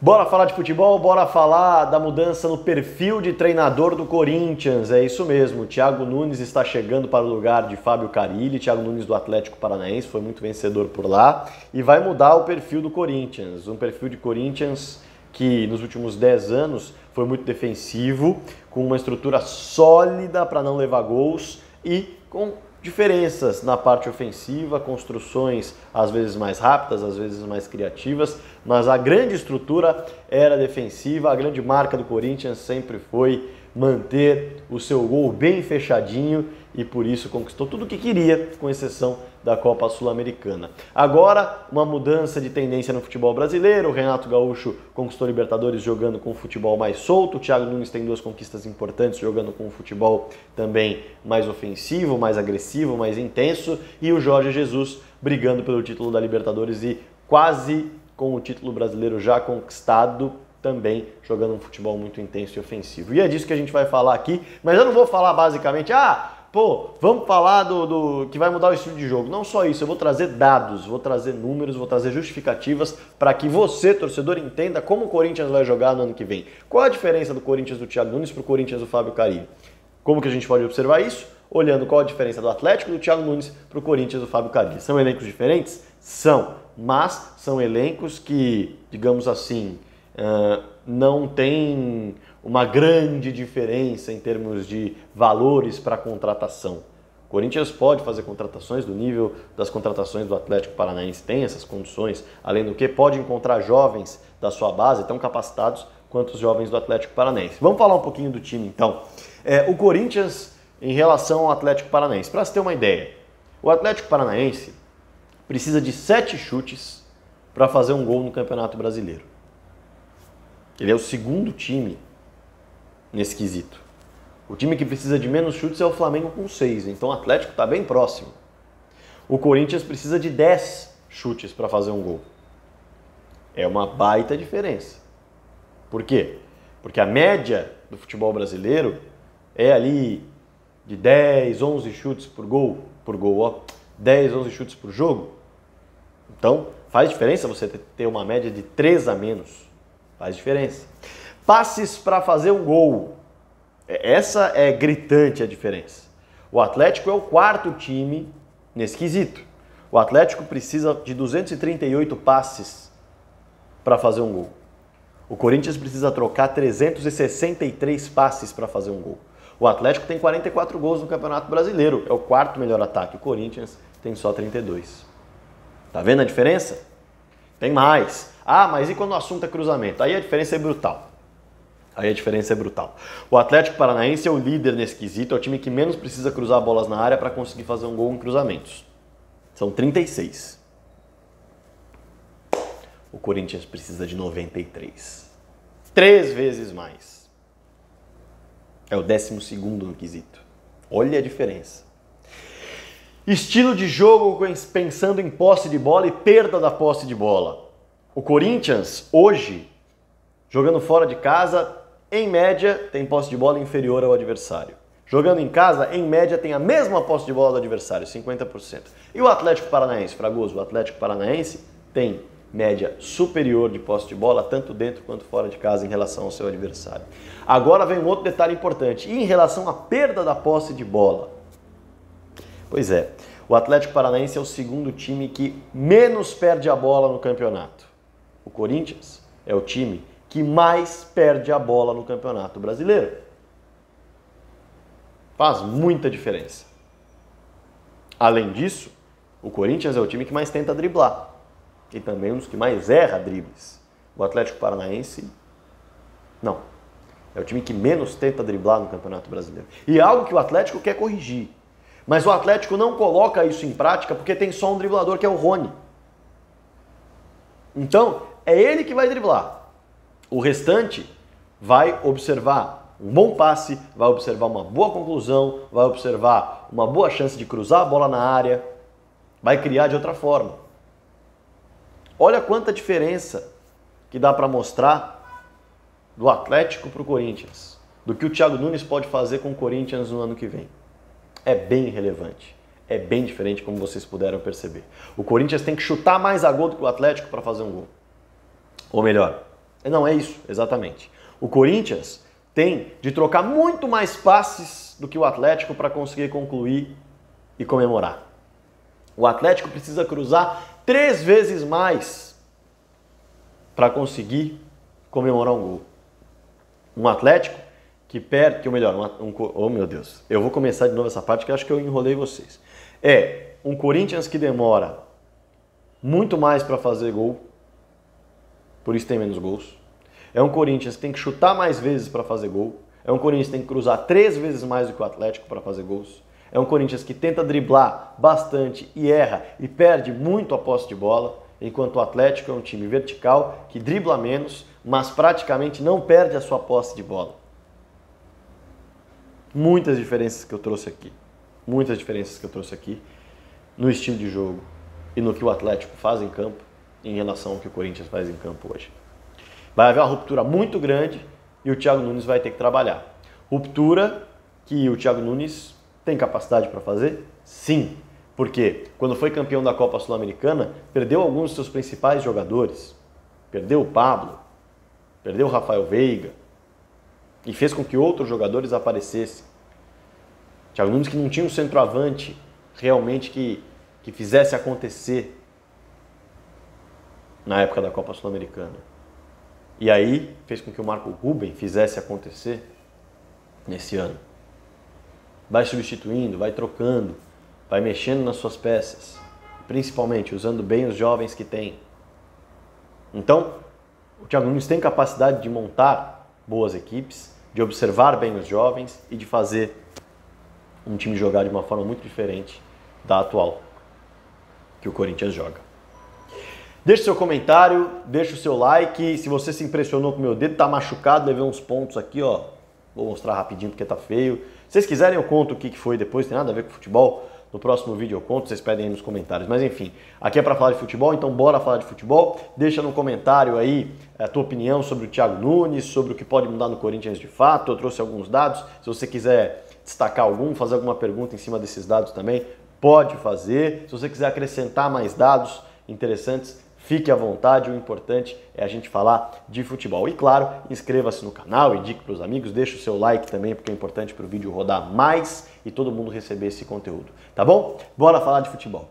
Bora falar de futebol, bora falar da mudança no perfil de treinador do Corinthians. É isso mesmo, Thiago Nunes está chegando para o lugar de Fábio Carille. Thiago Nunes do Atlético Paranaense, foi muito vencedor por lá e vai mudar o perfil do Corinthians. Um perfil de Corinthians que nos últimos 10 anos foi muito defensivo, com uma estrutura sólida para não levar gols e com diferenças na parte ofensiva, construções às vezes mais rápidas, às vezes mais criativas, mas a grande estrutura era defensiva. A grande marca do Corinthians sempre foi manter o seu gol bem fechadinho e por isso conquistou tudo o que queria, com exceção da Copa Sul-Americana. Agora, uma mudança de tendência no futebol brasileiro. O Renato Gaúcho conquistou Libertadores jogando com um futebol mais solto. O Thiago Nunes tem 2 conquistas importantes jogando com um futebol também mais ofensivo, mais agressivo, mais intenso. E o Jorge Jesus brigando pelo título da Libertadores e quase com o título brasileiro já conquistado, também jogando um futebol muito intenso e ofensivo. E é disso que a gente vai falar aqui, mas eu não vou falar basicamente, vamos falar do que vai mudar o estilo de jogo. Não só isso, eu vou trazer dados, vou trazer números, vou trazer justificativas para que você, torcedor, entenda como o Corinthians vai jogar no ano que vem. Qual a diferença do Corinthians do Thiago Nunes para o Corinthians do Fábio Carille? Como que a gente pode observar isso? Olhando qual a diferença do Atlético do Thiago Nunes para o Corinthians do Fábio Carille. São elencos diferentes? São, mas são elencos que, digamos assim, não tem uma grande diferença em termos de valores para contratação. O Corinthians pode fazer contratações do nível das contratações do Atlético Paranaense, tem essas condições, além do que pode encontrar jovens da sua base tão capacitados quanto os jovens do Atlético Paranaense. Vamos falar um pouquinho do time então. O Corinthians em relação ao Atlético Paranaense, para você ter uma ideia, o Atlético Paranaense precisa de 7 chutes para fazer um gol no Campeonato Brasileiro. Ele é o segundo time nesse quesito. O time que precisa de menos chutes é o Flamengo com 6, então o Atlético está bem próximo. O Corinthians precisa de 10 chutes para fazer um gol. É uma baita diferença. Por quê? Porque a média do futebol brasileiro é ali de 10, 11 chutes por gol, 10, 11 chutes por jogo. Então faz diferença você ter uma média de 3 a menos. Faz diferença. Passes para fazer um gol. Essa é gritante a diferença. O Atlético é o 4º time nesse quesito. O Atlético precisa de 238 passes para fazer um gol. O Corinthians precisa trocar 363 passes para fazer um gol. O Atlético tem 44 gols no Campeonato Brasileiro. É o 4º melhor ataque. O Corinthians tem só 32. Tá vendo a diferença? Tem mais. Mas e quando o assunto é cruzamento? Aí a diferença é brutal. O Atlético Paranaense é o líder nesse quesito, é o time que menos precisa cruzar bolas na área para conseguir fazer um gol em cruzamentos. São 36. O Corinthians precisa de 93. 3 vezes mais. É o 12º no quesito. Olha a diferença. Estilo de jogo pensando em posse de bola e perda da posse de bola. O Corinthians, hoje, jogando fora de casa, em média, tem posse de bola inferior ao adversário. Jogando em casa, em média, tem a mesma posse de bola do adversário, 50%. E o Atlético Paranaense, Fragoso, o Atlético Paranaense tem média superior de posse de bola, tanto dentro quanto fora de casa, em relação ao seu adversário. Agora vem um outro detalhe importante, e em relação à perda da posse de bola. Pois é, o Atlético Paranaense é o 2º time que menos perde a bola no campeonato. O Corinthians é o time que mais perde a bola no Campeonato Brasileiro. Faz muita diferença. Além disso, o Corinthians é o time que mais tenta driblar. E também um dos que mais erra dribles. O Atlético Paranaense, não. É o time que menos tenta driblar no Campeonato Brasileiro. E é algo que o Atlético quer corrigir. Mas o Atlético não coloca isso em prática porque tem só um driblador que é o Rony. Então, é ele que vai driblar. O restante vai observar um bom passe, vai observar uma boa conclusão, vai observar uma boa chance de cruzar a bola na área, vai criar de outra forma. Olha quanta diferença que dá para mostrar do Atlético para o Corinthians, do que o Thiago Nunes pode fazer com o Corinthians no ano que vem. É bem relevante. É bem diferente, como vocês puderam perceber. O Corinthians tem que chutar mais a gol do que o Atlético para fazer um gol. Ou melhor, Não, é isso, exatamente. O Corinthians tem de trocar muito mais passes do que o Atlético para conseguir concluir e comemorar. O Atlético precisa cruzar 3 vezes mais para conseguir comemorar um gol. Um Atlético que perde, ou melhor, oh meu Deus, eu vou começar de novo essa parte que eu acho que eu enrolei vocês. É um Corinthians que demora muito mais para fazer gol, por isso tem menos gols. É um Corinthians que tem que chutar mais vezes para fazer gol. É um Corinthians que tem que cruzar 3 vezes mais do que o Atlético para fazer gols. É um Corinthians que tenta driblar bastante e erra e perde muito a posse de bola, enquanto o Atlético é um time vertical que dribla menos, mas praticamente não perde a sua posse de bola. Muitas diferenças que eu trouxe aqui. Muitas diferenças que eu trouxe aqui no estilo de jogo e no que o Atlético faz em campo em relação ao que o Corinthians faz em campo hoje. Vai haver uma ruptura muito grande e o Thiago Nunes vai ter que trabalhar. Ruptura que o Thiago Nunes tem capacidade para fazer? Sim. Porque quando foi campeão da Copa Sul-Americana, perdeu alguns dos seus principais jogadores. Perdeu o Pablo, perdeu o Rafael Veiga e fez com que outros jogadores aparecessem. Thiago Nunes que não tinha um centroavante realmente que fizesse acontecer na época da Copa Sul-Americana. E aí fez com que o Marco Ruben fizesse acontecer nesse ano. Vai substituindo, vai trocando, vai mexendo nas suas peças, principalmente usando bem os jovens que tem. Então, o Thiago Nunes tem capacidade de montar boas equipes, de observar bem os jovens e de fazer um time jogar de uma forma muito diferente da atual que o Corinthians joga. Deixe seu comentário, deixe o seu like. Se você se impressionou com o meu dedo, tá machucado, levei uns pontos aqui, ó. Vou mostrar rapidinho porque tá feio. Se vocês quiserem eu conto o que foi depois, tem nada a ver com futebol. No próximo vídeo eu conto, vocês pedem aí nos comentários. Mas enfim, aqui é para falar de futebol, então bora falar de futebol. Deixa no comentário aí a tua opinião sobre o Thiago Nunes, sobre o que pode mudar no Corinthians de fato. Eu trouxe alguns dados. Se você quiser destacar algum, fazer alguma pergunta em cima desses dados também, pode fazer. Se você quiser acrescentar mais dados interessantes, fique à vontade, o importante é a gente falar de futebol. E claro, inscreva-se no canal, indique para os amigos, deixe o seu like também, porque é importante para o vídeo rodar mais e todo mundo receber esse conteúdo. Tá bom? Bora falar de futebol.